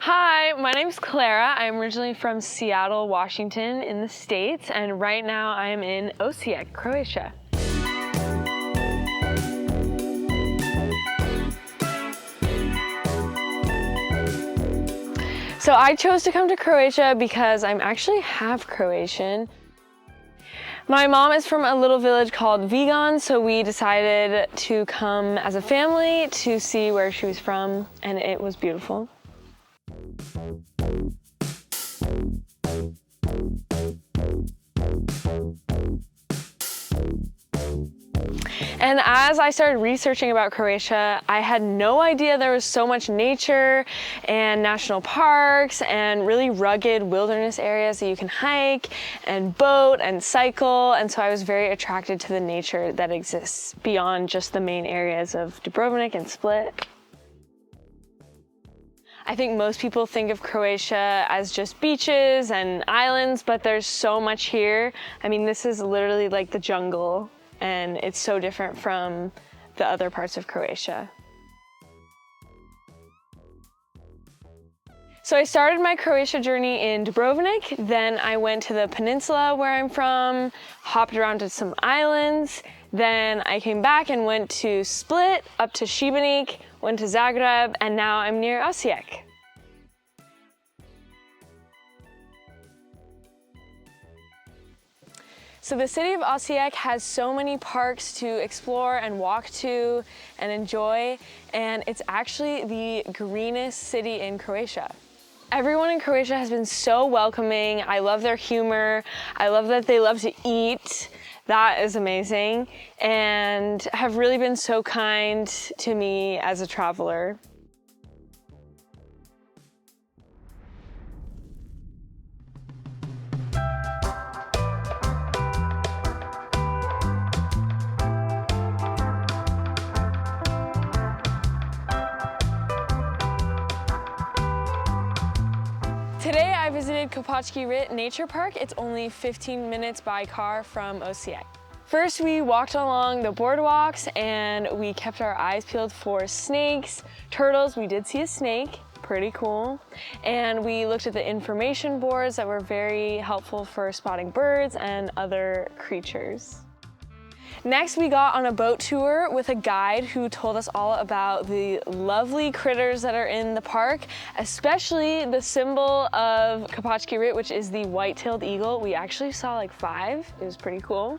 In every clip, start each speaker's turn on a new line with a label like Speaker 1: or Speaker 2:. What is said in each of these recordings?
Speaker 1: Hi, my name's Clara. I'm originally from Seattle, Washington in the States, and right now I'm in Osijek, Croatia. So I chose to come to Croatia because I'm actually half Croatian. My mom is from a little village called Vigan, so we decided to come as a family to see where she was from, and it was beautiful. And as I started researching about Croatia, I had no idea there was so much nature and national parks and really rugged wilderness areas that you can hike and boat and cycle. And so I was very attracted to the nature that exists beyond just the main areas of Dubrovnik and Split. I think most people think of Croatia as just beaches and islands, but there's so much here. I mean, this is literally like the jungle, and it's so different from the other parts of Croatia. So I started my Croatia journey in Dubrovnik, then I went to the peninsula where I'm from, hopped around to some islands, then I came back and went to Split, up to Šibenik, went to Zagreb, and now I'm near Osijek. So the city of Osijek has so many parks to explore and walk to and enjoy, and it's actually the greenest city in Croatia. Everyone in Croatia has been so welcoming. I love their humor. I love that they love to eat. That is amazing, and have really been so kind to me as a traveler. Today I visited Kopački Rit Nature Park. It's only 15 minutes by car from Osijek. First we walked along the boardwalks and we kept our eyes peeled for snakes, turtles. We did see a snake, pretty cool. And we looked at the information boards that were very helpful for spotting birds and other creatures. Next, we got on a boat tour with a guide who told us all about the lovely critters that are in the park, especially the symbol of Kopački Rit, which is the white-tailed eagle. We actually saw like 5. It was pretty cool.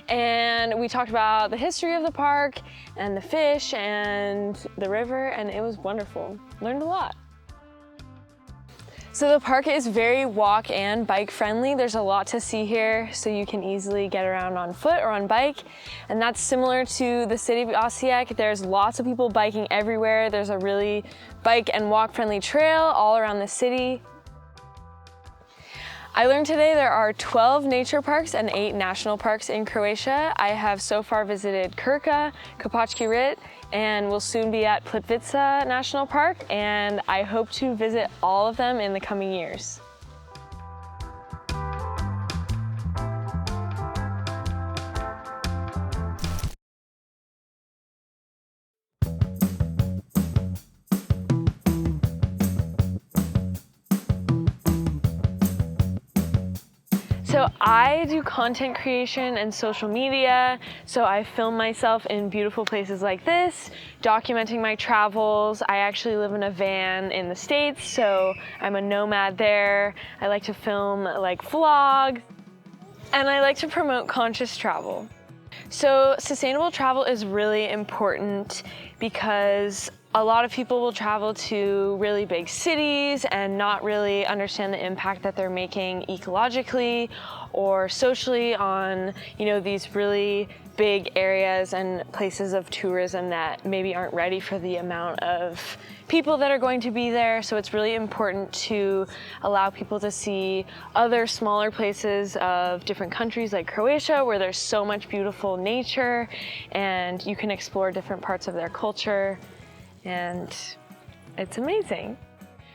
Speaker 1: And we talked about the history of the park and the fish and the river, and it was wonderful. Learned a lot. So the park is very walk and bike friendly. There's a lot to see here, so you can easily get around on foot or on bike. And that's similar to the city of Osijek. There's lots of people biking everywhere. There's a really bike and walk friendly trail all around the city. I learned today there are 12 nature parks and 8 national parks in Croatia. I have so far visited Krka, Kopački Rit, and will soon be at Plitvice National Park, and I hope to visit all of them in the coming years. So I do content creation and social media, so I film myself in beautiful places like this, documenting my travels. I actually live in a van in the States, so I'm a nomad there. I like to film like vlogs, and I like to promote conscious travel. So sustainable travel is really important because a lot of people will travel to really big cities and not really understand the impact that they're making ecologically or socially on, these really big areas and places of tourism that maybe aren't ready for the amount of people that are going to be there. So it's really important to allow people to see other smaller places of different countries like Croatia, where there's so much beautiful nature and you can explore different parts of their culture, and it's amazing.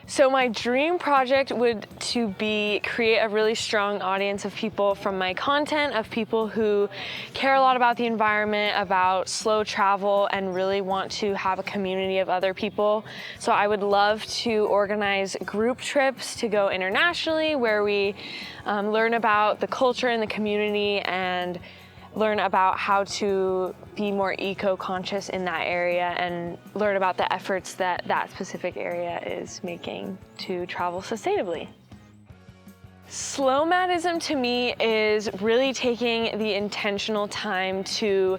Speaker 1: So my dream project would to be create a really strong audience of people from my content, of people who care a lot about the environment, about slow travel, and really want to have a community of other people. So I would love to organize group trips to go internationally where we learn about the culture in the community and learn about how to be more eco-conscious in that area and learn about the efforts that that specific area is making to travel sustainably. Slow madism to me is really taking the intentional time to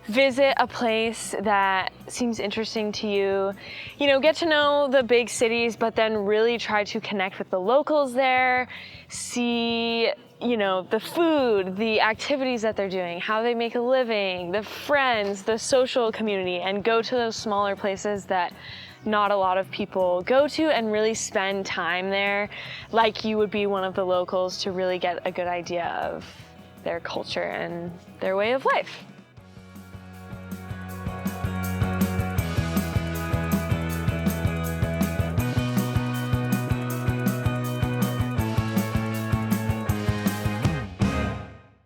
Speaker 1: visit a place that seems interesting to you. You know, get to know the big cities, but then really try to connect with the locals there, see, you know, the food, the activities that they're doing, how they make a living, the friends, the social community, and go to those smaller places that not a lot of people go to and really spend time there like you would be one of the locals to really get a good idea of their culture and their way of life.